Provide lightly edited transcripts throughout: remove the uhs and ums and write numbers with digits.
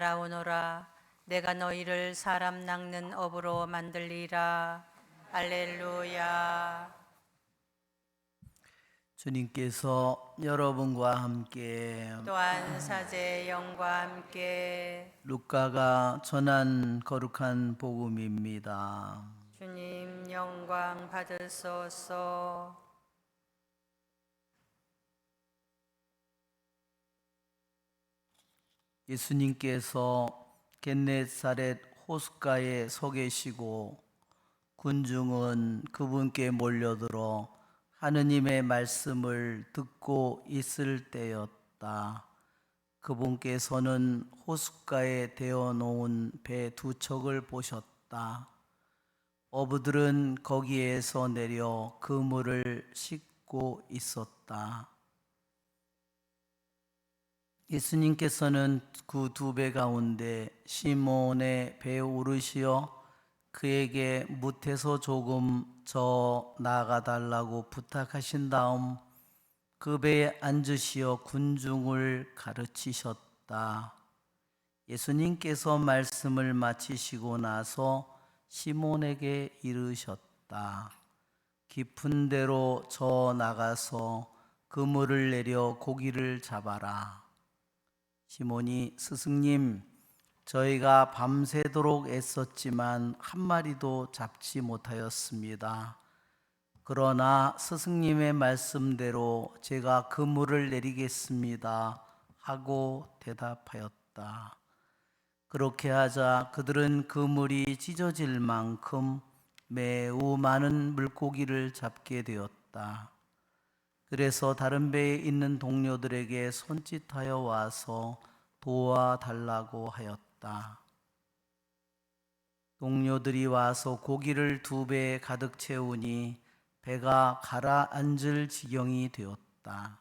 날아오노라. 내가 너희를 사람 낚는 업으로 만들리라. 할렐루야. 주님께서 여러분과 함께 또한 사제의 영과 함께 루카가 전한 거룩한 복음입니다. 주님 영광 받으소서. 예수님께서 겟네사렛 호숫가에 서 계시고 군중은 그분께 몰려들어 하느님의 말씀을 듣고 있을 때였다. 그분께서는 호숫가에 대어 놓은 배 두 척을 보셨다. 어부들은 거기에서 내려 그물을 싣고 있었다. 예수님께서는 그 두 배 가운데 시몬의 배에 오르시어 그에게 무태서 조금 저 나아가 달라고 부탁하신 다음 그 배에 앉으시어 군중을 가르치셨다. 예수님께서 말씀을 마치시고 나서 시몬에게 이르셨다. 깊은 데로 저 나가서 그물을 내려 고기를 잡아라. 시몬이 스승님, 저희가 밤새도록 애썼지만 한 마리도 잡지 못하였습니다. 그러나 스승님의 말씀대로 제가 그물을 내리겠습니다 하고 대답하였다. 그렇게 하자 그들은 그물이 찢어질 만큼 매우 많은 물고기를 잡게 되었다. 그래서 다른 배에 있는 동료들에게 손짓하여 와서 도와달라고 하였다. 동료들이 와서 고기를 두 배에 가득 채우니 배가 가라앉을 지경이 되었다.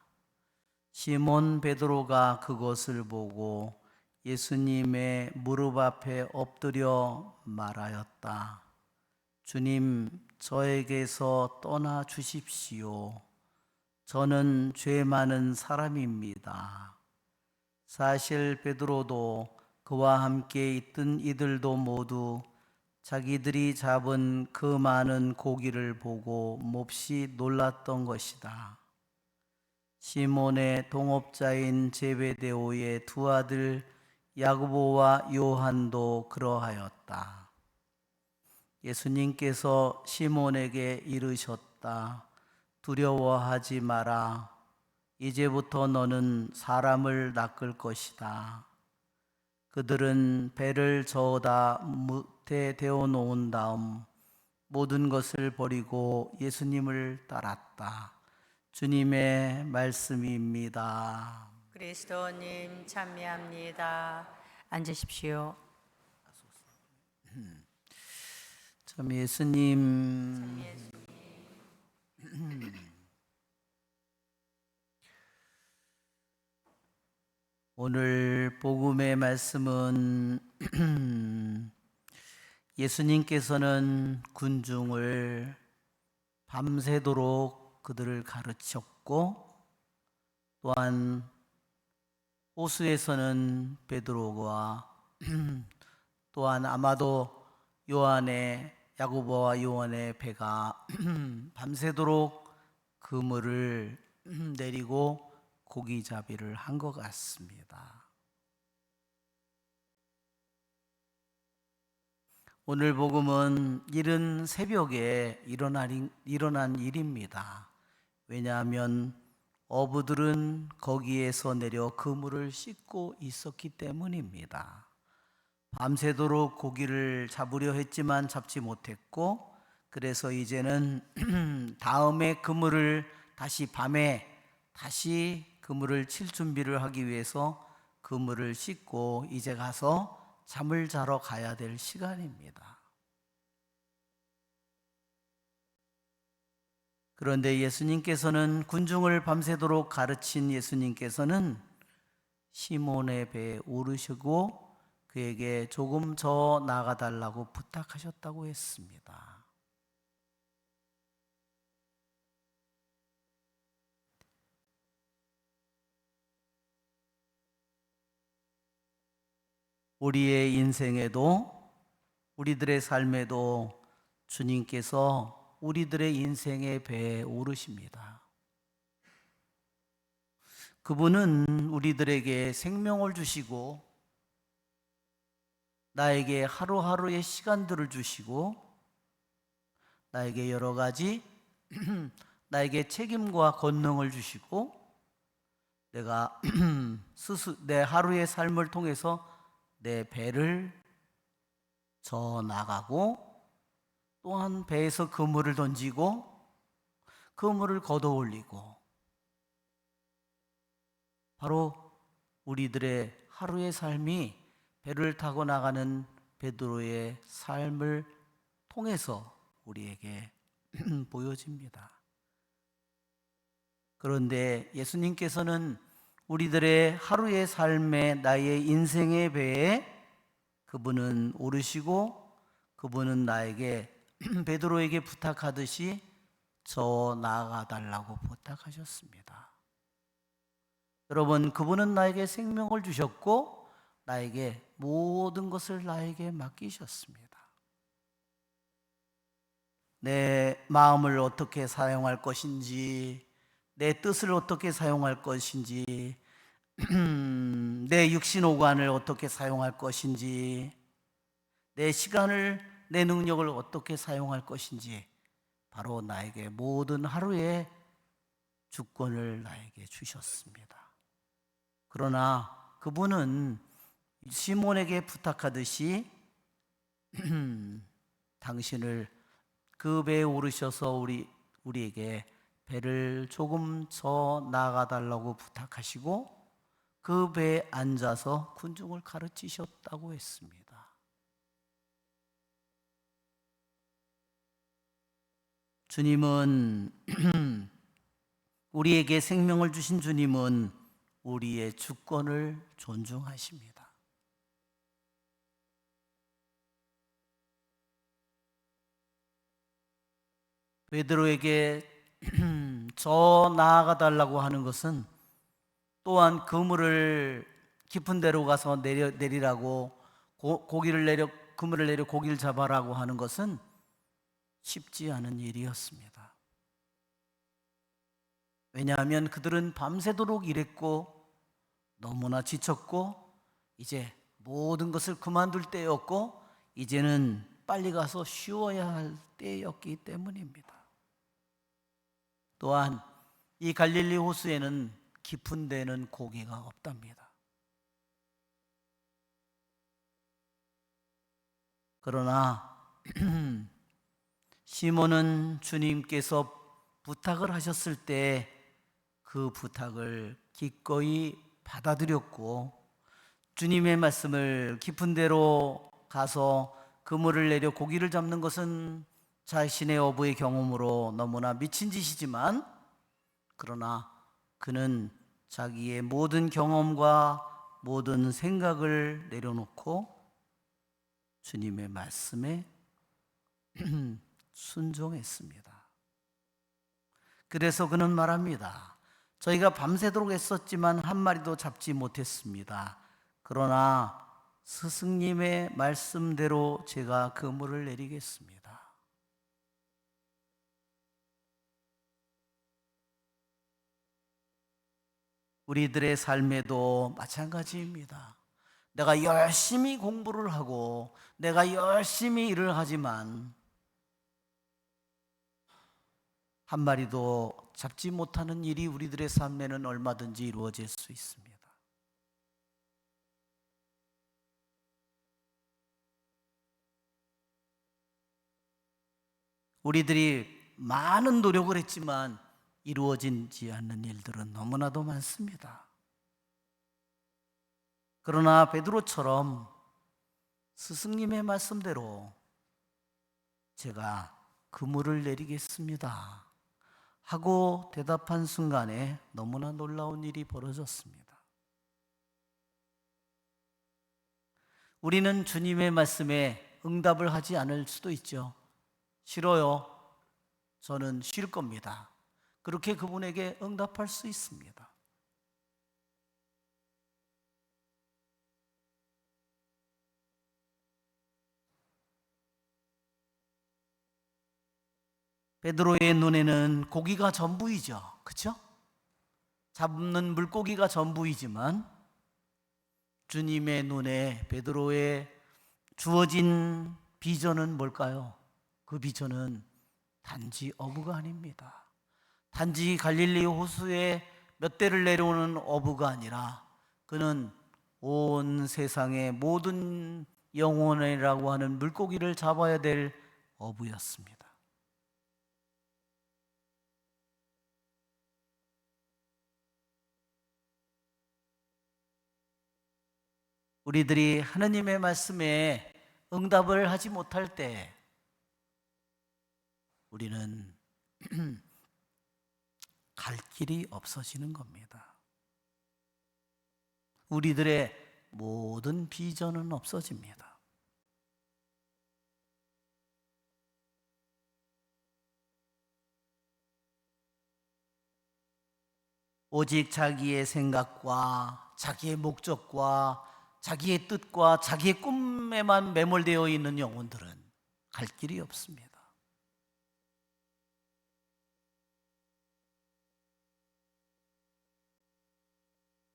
시몬 베드로가 그것을 보고 예수님의 무릎 앞에 엎드려 말하였다. 주님, 저에게서 떠나 주십시오. 저는 죄 많은 사람입니다. 사실 베드로도 그와 함께 있던 이들도 모두 자기들이 잡은 그 많은 고기를 보고 몹시 놀랐던 것이다. 시몬의 동업자인 제베데오의 두 아들 야고보와 요한도 그러하였다. 예수님께서 시몬에게 이르셨다. 두려워하지 마라. 이제부터 너는 사람을 낚을 것이다. 그들은 배를 저어다 무태 대어 놓은 다음 모든 것을 버리고 예수님을 따랐다. 주님의 말씀입니다. 그리스도님 찬미합니다. 앉으십시오. 참 예수님 오늘 복음의 말씀은 예수님께서는 군중을 밤새도록 그들을 가르쳤고 또한 호수에서는 베드로와 또한 아마도 야고보와 요한의 배가 밤새도록 그물을 내리고 고기잡이를 한 것 같습니다. 오늘 복음은 이른 새벽에 일어난 일입니다. 왜냐하면 어부들은 거기에서 내려 그물을 씻고 있었기 때문입니다. 밤새도록 고기를 잡으려 했지만 잡지 못했고, 그래서 이제는 다음에 그물을 밤에 다시 그물을 칠 준비를 하기 위해서 그물을 씻고 이제 가서 잠을 자러 가야 될 시간입니다. 그런데 예수님께서는 군중을 밤새도록 가르친 예수님께서는 시몬의 배에 오르시고 그에게 조금 더 나가달라고 부탁하셨다고 했습니다. 우리의 인생에도 우리들의 삶에도 주님께서 우리들의 인생의 배에 오르십니다. 그분은 우리들에게 생명을 주시고 나에게 하루하루의 시간들을 주시고 나에게 여러 가지 나에게 책임과 권능을 주시고 내가 내 하루의 삶을 통해서 내 배를 저 나가고 또한 배에서 그물을 던지고 그물을 걷어 올리고 바로 우리들의 하루의 삶이 배를 타고 나가는 베드로의 삶을 통해서 우리에게 보여집니다. 그런데 예수님께서는 우리들의 하루의 삶에 나의 인생의 배에 그분은 오르시고 그분은 나에게 베드로에게 부탁하듯이 저 나아가 달라고 부탁하셨습니다. 여러분, 그분은 나에게 생명을 주셨고 나에게 모든 것을 나에게 맡기셨습니다. 내 마음을 어떻게 사용할 것인지, 내 뜻을 어떻게 사용할 것인지, 내 육신 오관을 어떻게 사용할 것인지, 내 시간을, 내 능력을 어떻게 사용할 것인지 바로 나에게 모든 하루의 주권을 나에게 주셨습니다. 그러나 그분은 시몬에게 부탁하듯이 당신을 그 배에 오르셔서 우리에게 배를 조금 더 나아가 달라고 부탁하시고 그 배에 앉아서 군중을 가르치셨다고 했습니다. 주님은 우리에게 생명을 주신 주님은 우리의 주권을 존중하십니다. 베드로에게 저 나아가 달라고 하는 것은 또한 그물을 깊은 데로 가서 내리라고 그물을 내려 고기를 잡아라고 하는 것은 쉽지 않은 일이었습니다. 왜냐하면 그들은 밤새도록 일했고 너무나 지쳤고 이제 모든 것을 그만둘 때였고 이제는 빨리 가서 쉬어야 할 때였기 때문입니다. 또한 이 갈릴리 호수에는 깊은 데는 고기가 없답니다. 그러나 시몬은 주님께서 부탁을 하셨을 때 그 부탁을 기꺼이 받아들였고 주님의 말씀을 깊은 데로 가서 그물을 내려 고기를 잡는 것은 자신의 어부의 경험으로 너무나 미친 짓이지만 그러나 그는 자기의 모든 경험과 모든 생각을 내려놓고 주님의 말씀에 순종했습니다. 그래서 그는 말합니다. 저희가 밤새도록 애썼지만 한 마리도 잡지 못했습니다. 그러나 스승님의 말씀대로 제가 그물을 내리겠습니다. 우리들의 삶에도 마찬가지입니다. 내가 열심히 공부를 하고 내가 열심히 일을 하지만 한 마리도 잡지 못하는 일이 우리들의 삶에는 얼마든지 이루어질 수 있습니다. 우리들이 많은 노력을 했지만 이루어지지 않는 일들은 너무나도 많습니다. 그러나 베드로처럼 스승님의 말씀대로 제가 그물을 내리겠습니다 하고 대답한 순간에 너무나 놀라운 일이 벌어졌습니다. 우리는 주님의 말씀에 응답을 하지 않을 수도 있죠. 싫어요. 저는 쉴 겁니다. 그렇게 그분에게 응답할 수 있습니다. 베드로의 눈에는 고기가 전부이죠. 그렇죠? 잡는 물고기가 전부이지만 주님의 눈에 베드로의 주어진 비전은 뭘까요? 그 비전은 단지 어부가 아닙니다. 단지 갈릴리 호수에 몇 대를 내려오는 어부가 아니라 그는 온 세상의 모든 영혼이라고 하는 물고기를 잡아야 될 어부였습니다. 우리들이 하느님의 말씀에 응답을 하지 못할 때 우리는 갈 길이 없어지는 겁니다. 우리들의 모든 비전은 없어집니다. 오직 자기의 생각과 자기의 목적과 자기의 뜻과 자기의 꿈에만 매몰되어 있는 영혼들은 갈 길이 없습니다.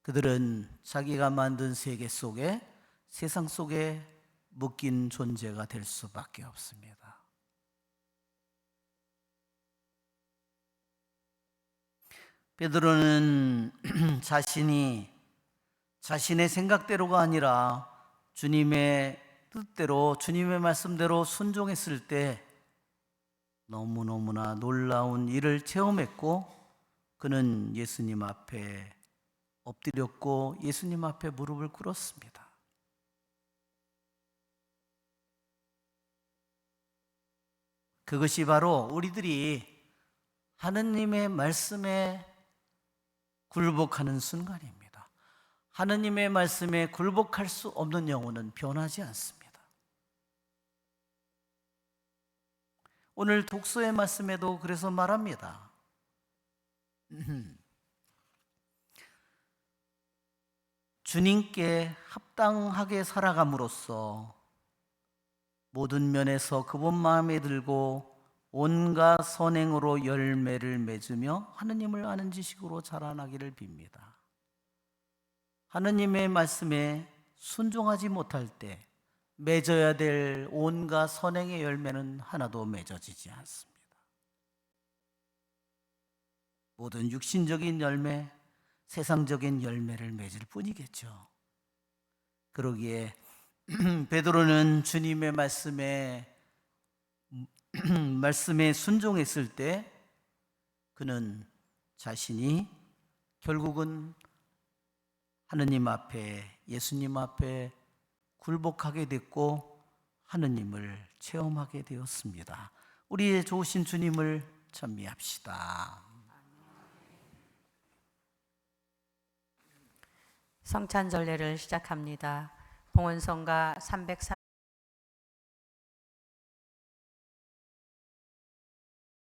그들은 자기가 만든 세계 속에, 세상 속에 묶인 존재가 될 수밖에 없습니다. 베드로는 자신의 생각대로가 아니라 주님의 뜻대로, 주님의 말씀대로 순종했을 때 너무너무나 놀라운 일을 체험했고, 그는 예수님 앞에 엎드렸고 예수님 앞에 무릎을 꿇었습니다. 그것이 바로 우리들이 하느님의 말씀에 굴복하는 순간입니다. 하느님의 말씀에 굴복할 수 없는 영혼은 변하지 않습니다. 오늘 독서의 말씀에도 그래서 말합니다. 주님께 합당하게 살아감으로써 모든 면에서 그분 마음에 들고 온갖 선행으로 열매를 맺으며 하느님을 아는 지식으로 자라나기를 빕니다. 하느님의 말씀에 순종하지 못할 때 맺어야 될 온갖 선행의 열매는 하나도 맺어지지 않습니다. 모든 육신적인 열매, 세상적인 열매를 맺을 뿐이겠죠. 그러기에 베드로는 주님의 말씀에 순종했을 때 그는 자신이 결국은 하느님 앞에, 예수님 앞에 굴복하게 됐고 하느님을 체험하게 되었습니다. 우리의 좋으신 주님을 찬미합시다. 성찬 전례를 시작합니다. 봉헌성가 303